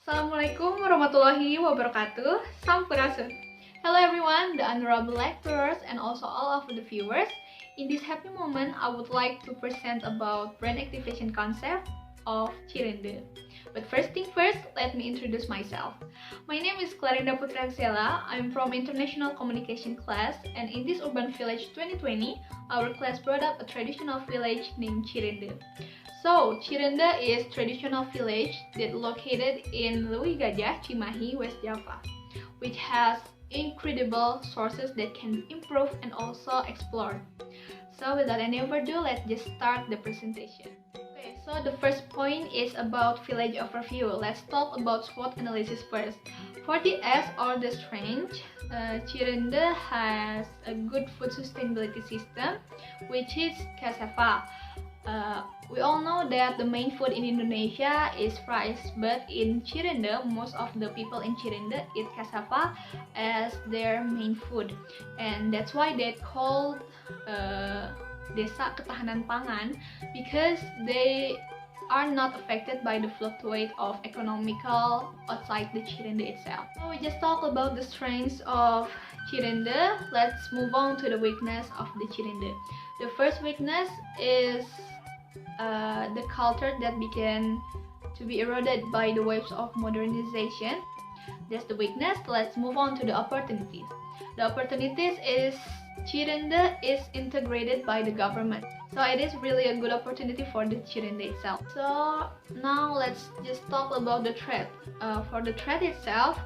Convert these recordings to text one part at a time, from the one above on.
Assalamualaikum warahmatullahi wabarakatuh. Sampurasun. Hello everyone, the honorable lecturers and also all of the viewers. In this happy moment, I would like to present about brain activation concept of Cirende. But first thing first, let me introduce myself. My name is Clarinda Putraxela. I'm from International Communication class, and in this Urban Village 2020, our class brought up a traditional village named Cirende. So, Cirende is traditional village that located in Lewi Gajah, Cimahi, West Java, which has incredible sources that can improve and also explore. So, without any further ado, let's just start the presentation. Okay, so the first point is about village overview. Let's talk about SWOT analysis first. For the S or the strength, Cirende has a good food sustainability system, which is cassava. We all know that the main food in Indonesia is rice, but in Cirende, most of the people in Cirende eat cassava as their main food, and that's why they called Desa Ketahanan Pangan, because they are not affected by the fluctuate of economical outside the Cirende itself. So we just talked about the strengths of Cirende. Let's move on to the weakness of the Cirende. The first weakness is the culture that began to be eroded by the waves of modernization. That's the weakness. Let's move on to the opportunities. The opportunities is Cirende is integrated by the government. So it is really a good opportunity for the Cirende itself. So now let's just talk about the threat. For the threat itself,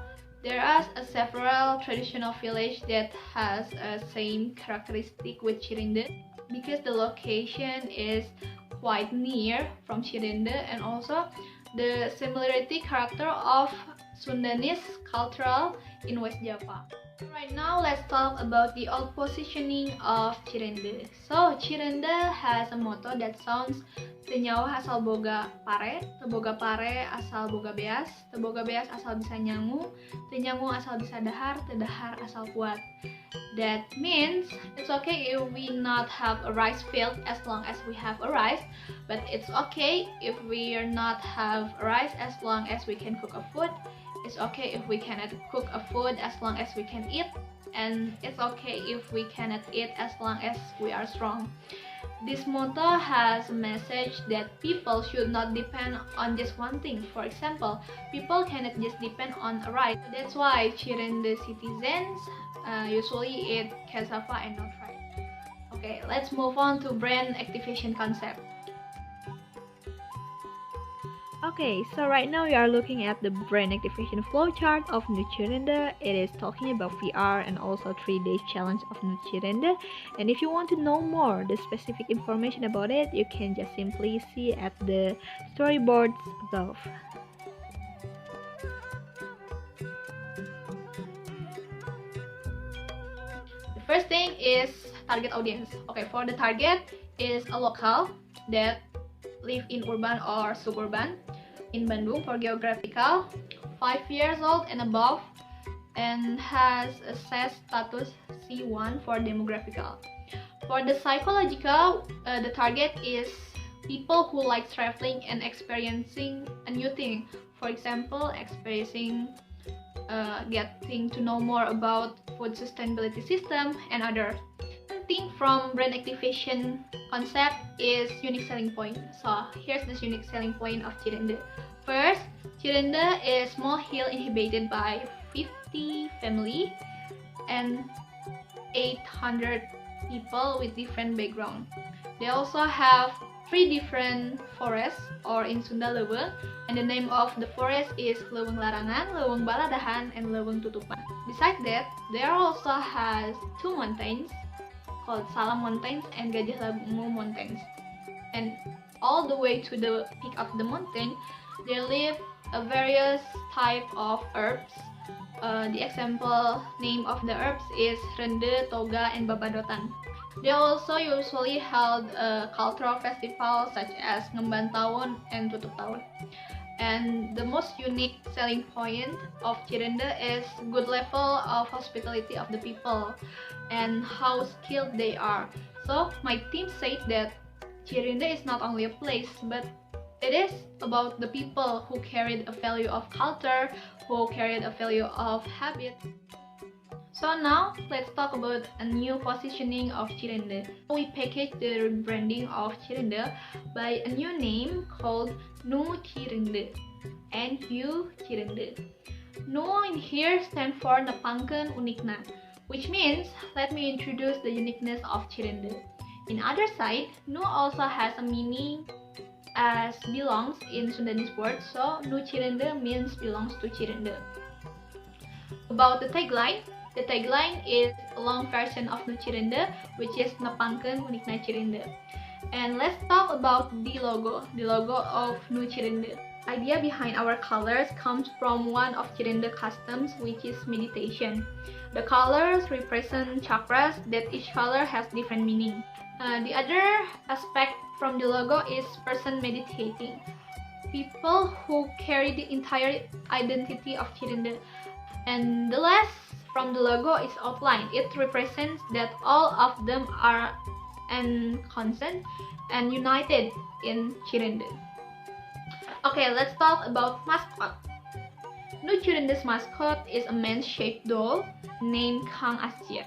there are several traditional villages that has a same characteristic with Cirende, because the location is quite near from Cirende, and also the similarity character of Sundanese cultural in West Java. Right now, let's talk about the old positioning of Cirende. So, Cirende has a motto that sounds Tenyawa asal boga pare, teboga pare asal boga beas, teboga beas asal bisa nyangu, tenyangu asal bisa dahar, tedahar asal kuat. That means it's okay if we not have a rice field as long as we have a rice, but it's okay if we are not have a rice as long as we can cook a food. It's okay if we cannot cook a food as long as we can eat, and it's okay if we cannot eat as long as we are strong. This motto has a message that people should not depend on just one thing. For example, people cannot just depend on a rice. That's why Cirende citizens usually eat cassava and not rice. Okay, let's move on to brain activation concept. Okay, so right now we are looking at the brain activation flowchart of Nutrirende. It is talking about VR and also 3 days challenge of Nutrirende. And if you want to know more the specific information about it, you can just simply see at the storyboards above. The first thing is target audience. Okay, for the target is a local that live in urban or suburban in Bandung. For geographical, 5 years old and above, and has a SES status C1 for demographical. For the psychological, the target is people who like traveling and experiencing a new thing. For example, getting to know more about food sustainability system and others. One thing from brain activation concept is unique selling point. So here's the unique selling point of Cirende. First, Cirende is small hill inhabited by 50 family and 800 people with different background. They also have 3 different forests, or in Sunda Leuweung, and the name of the forest is Leuweung Larangan, Leuweung Baladahan, and Leuweung Tutupan. Besides that, there also has 2 mountains called Salam Mountains and Gajah Lamu Mountains. And all the way to the peak of the mountain, there live a various type of herbs. The example name of the herbs is Rende, Toga, and Babadotan. They also usually held a cultural festival such as Ngemban Tahun and Tutup Tahun. And the most unique selling point of Cirende is good level of hospitality of the people and how skilled they are. So my team said that Cirende is not only a place, but It is about the people who carried a value of culture, who carried a value of habit. So now, let's talk about a new positioning of Cirende. We package the rebranding of Cirende by a new name called Nu Cirende. NU Cirende. Nu in here stands for Nepangkeun Unikna, which means let me introduce the uniqueness of Cirende. In other side, Nu also has a meaning as belongs in Sundanese word, so Nu Cirende means belongs to Cirende. About the tagline is a long version of Nu Cirende, which is Nepangkeun Unikna Cirende. And let's talk about the logo of Nu Cirende. Idea behind our colors comes from one of Cirende customs, which is meditation. The colors represent chakras that each color has different meaning. The other aspect from the logo is person meditating. People who carry the entire identity of Cirende. And the last from the logo is outline. It represents that all of them are in consent and united in Cirende. Okay, let's talk about mascot. Nu Cirende's mascot is a man-shaped doll named Kang Ascir.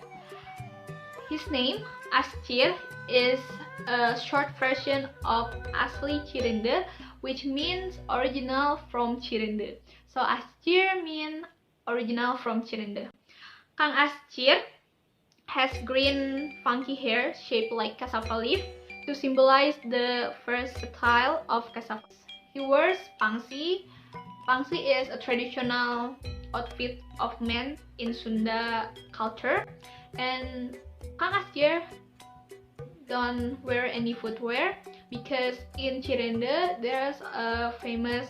His name, Ascir, is a short version of Asli Cirende, which means original from Cirende. So Ascir means original from Cirende. Kang Ascir has green funky hair shaped like cassava leaf to symbolize the versatile of cassava. He wears pangsi. Pangsi is a traditional outfit of men in Sunda culture, and Kang Ascir don't wear any footwear because in Cirende there's a famous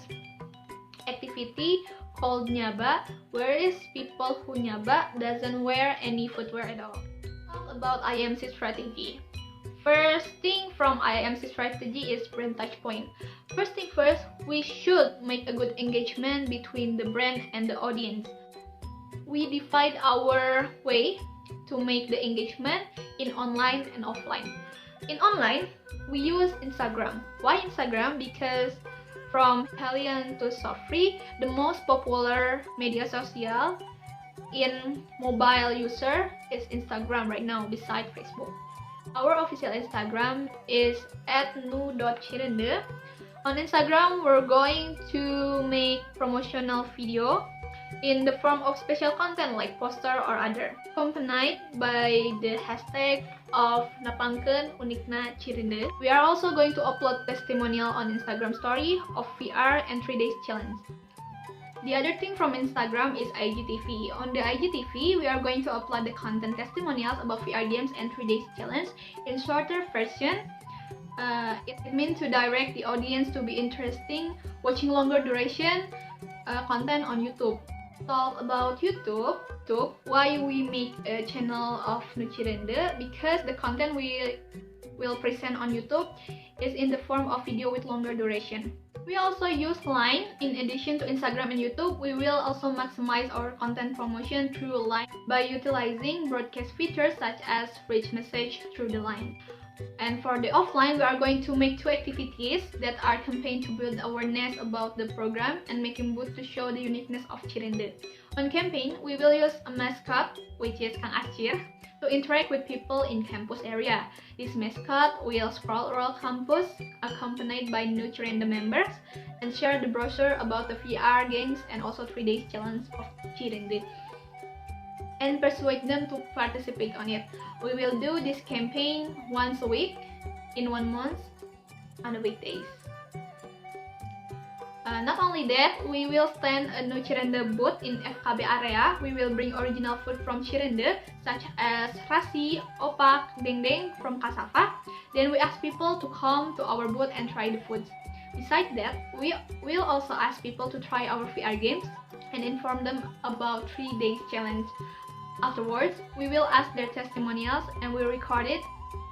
activity called nyaba, whereas people who nyaba doesn't wear any footwear at all. Talk about IMC strategy. First thing from IMC strategy is brand touchpoint. First thing first, we should make a good engagement between the brand and the audience. We divide our way to make the engagement in online and offline. In online, we use Instagram. Why Instagram? Because from Italian to Sofri, the most popular media social in mobile user is Instagram right now beside Facebook. Our official Instagram is @nu.cirende. On Instagram, we're going to make promotional video in the form of special content like poster or other, accompanied by the hashtag of Nepangkeun Unikna Cirende. We are also going to upload testimonial on Instagram story of VR and 3 days challenge. The other thing from Instagram is IGTV. On the IGTV, we are going to upload the content testimonials about VR games and 3 days challenge in shorter version. It means to direct the audience to be interesting, watching longer duration content on YouTube. Talk about YouTube. Why we make a channel of Nu Cirende? Because the content we will present on YouTube is in the form of video with longer duration. We also use Line. In addition to Instagram and YouTube, we will also maximize our content promotion through Line by utilizing broadcast features such as rich message through the Line. And for the offline, we are going to make 2 activities that are campaign to build awareness about the program and making booth to show the uniqueness of Cirende. On campaign, we will use a mascot, which is Kang Ascir, to interact with people in campus area. This mascot will scroll around campus accompanied by Nu Cirende members and share the brochure about the VR games and also 3 days challenge of Cirende and persuade them to participate on it. We will do this campaign once a week in 1 month on the weekdays. Not only that, we will stand a Nu Cirende booth in FKB area. We will bring original food from Cirende such as rasi, opak, dendeng from cassava. Then we ask people to come to our booth and try the foods. Besides that, we will also ask people to try our VR games and inform them about 3 days challenge. Afterwards, we will ask their testimonials and we'll record it,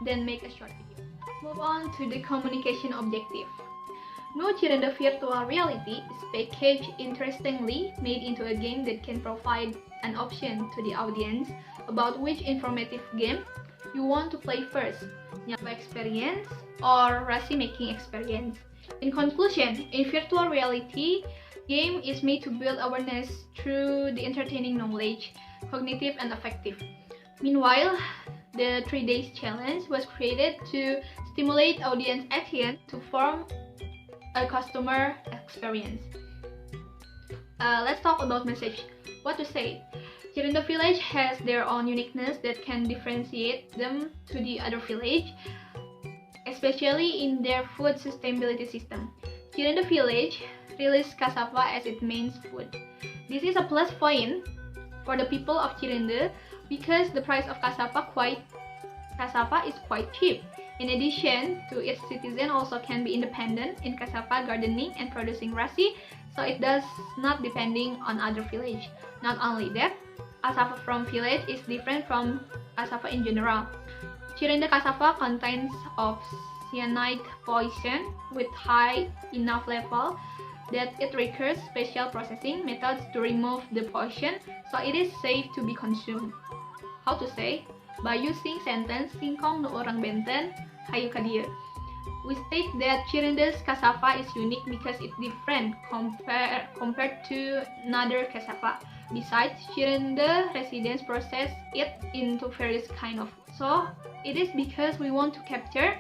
then make a short video. Move on to the communication objective. Nu Cirende Virtual Reality is packaged interestingly made into a game that can provide an option to the audience about which informative game you want to play first, Nyaba experience or rasi making experience. In conclusion, in virtual reality, game is made to build awareness through the entertaining knowledge, cognitive and affective. Meanwhile, the 3 days challenge was created to stimulate audience action to form a customer experience. Let's talk about message. What to say? Cirinde village has their own uniqueness that can differentiate them to the other village, especially in their food sustainability system. Cirinde village released cassava as its main food. This is a plus point for the people of Cirinde because the price of cassava is quite cheap. In addition to its citizen also can be independent in cassava gardening and producing rasi, so it does not depending on other village. Not only that, cassava from village is different from cassava in general. Cirinde cassava contains of cyanide poison with high enough level that it requires special processing methods to remove the poison, so it is safe to be consumed. How to say? By using sentence singkong nu orang benten hayu ka dieu. We state that Cirinde's cassava is unique because it's different compared to another cassava. Besides, Cirinde residents process it into various kind of food. So it is because we want to capture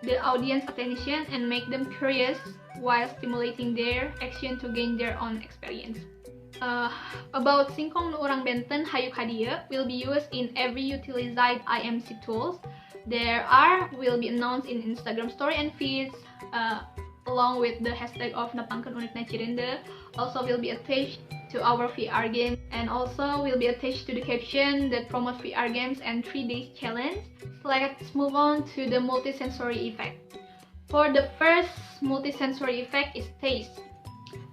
the audience attention and make them curious while stimulating their action to gain their own experience. About singkong nu urang benten hayu ka dieu will be used in every utilized IMC tools. Will be announced in Instagram story and feeds along with the hashtag of Napangkeun Unikna Cirinde. Also will be attached to our VR game and also will be attached to the caption that promotes VR games and 3 days challenge. So let's move on to the multisensory effect. For the first multisensory effect is taste.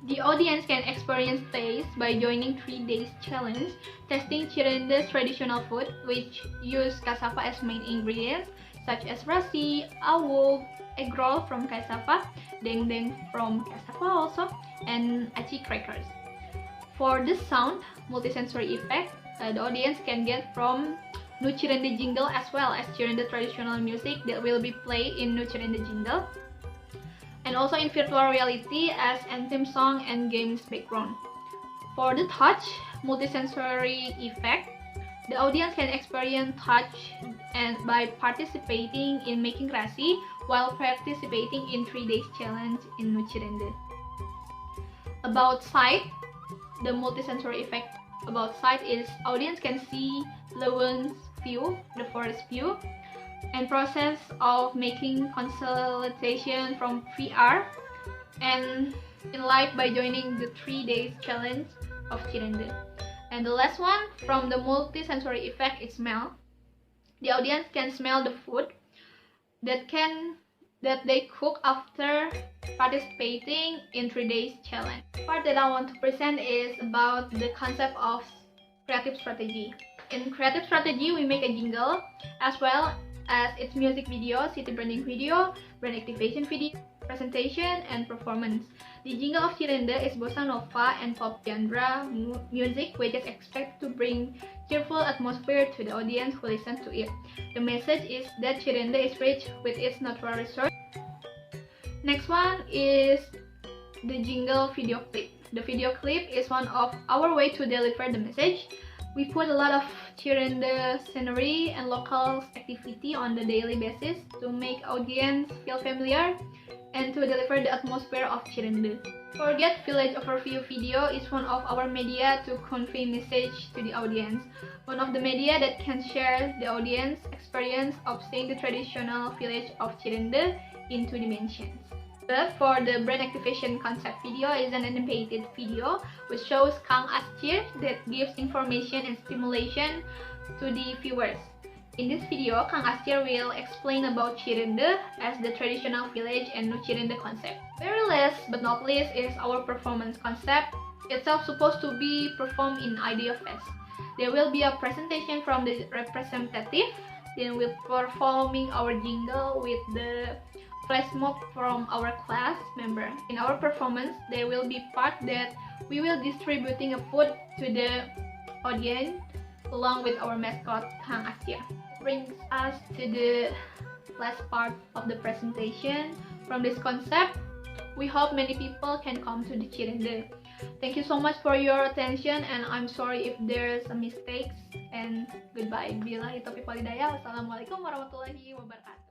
The audience can experience taste by joining 3 days challenge, testing Cirinde's traditional food, which use cassava as main ingredients, such as rasi, awuk, egg roll from cassava, dendeng from cassava also, and aci crackers. For the sound multisensory effect, the audience can get from Nu Cirinde jingle as well as Cirinde traditional music that will be played in Nu Cirinde jingle, and also in virtual reality as anthem song and games background. For the touch multisensory effect, the audience can experience touch and by participating in making rasi while participating in 3 days challenge in Nu Cirinde. About sight, the multisensory effect about sight is audience can see Lewin's view, the forest view, and process of making consultation from VR and in live by joining the 3 days challenge of Cirinde. And the last one from the multisensory effect is smell. The audience can smell the food that they cook after participating in 3 days challenge. The part that I want to present is about the concept of creative strategy. In creative strategy, we make a jingle as well as its music video, city branding video, brand activation video, presentation, and performance. The jingle of Cirinde is bossa nova and pop genre music, which is expected to bring cheerful atmosphere to the audience who listen to it. The message is that Cirinde is rich with its natural resources. Next one is the jingle video clip. The video clip is one of our way to deliver the message. We put a lot of Cirinde scenery and local activity on the daily basis to make audience feel familiar and to deliver the atmosphere of Cirinde. Forget Village Overview video is one of our media to convey message to the audience. One of the media that can share the audience experience of seeing the traditional village of Cirinde in 2 dimensions. But for the brand activation concept video is an animated video which shows Kang Astir that gives information and stimulation to the viewers. In this video, Kang Astir will explain about Cirinde as the traditional village and Nu Cirinde concept. Very last but not least is our performance concept. Itself supposed to be performed in Idea Fest. There will be a presentation from the representative, then we'll performing our jingle with the flash mob from our class member. In our performance, there will be part that we will distributing a food to the audience along with our mascot Kang Astir. Brings us to the last part of the presentation. From this concept, We hope many people can come to the Cirende. Thank you so much for your attention, and I'm sorry if there's a mistakes, and goodbye. Billahi taufiq walhidayah. Wassalamualaikum warahmatullahi wabarakatuh.